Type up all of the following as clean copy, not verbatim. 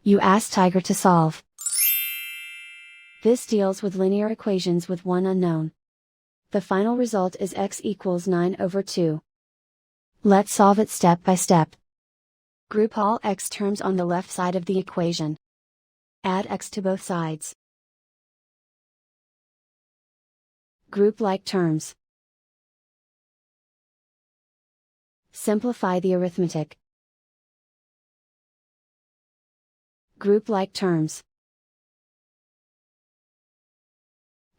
You ask Tiger to solve. This deals with linear equations with one unknown. The final result is x equals 9/2. Let's solve it step by step. Group all x terms on the left side of the equation. Add x to both sides. Group like terms. Simplify the arithmetic. Group like terms.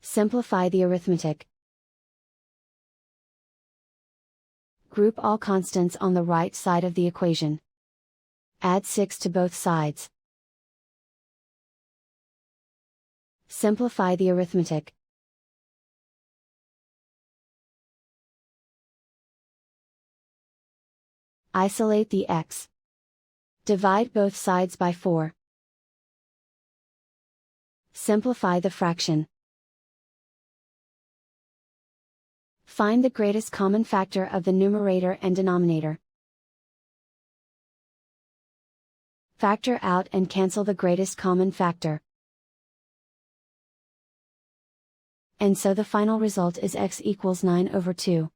Simplify the arithmetic. Group all constants on the right side of the equation. Add 6 to both sides. Simplify the arithmetic. Isolate the x. Divide both sides by 4. Simplify the fraction. Find the greatest common factor of the numerator and denominator. Factor out and cancel the greatest common factor. And so the final result is x equals 9/2.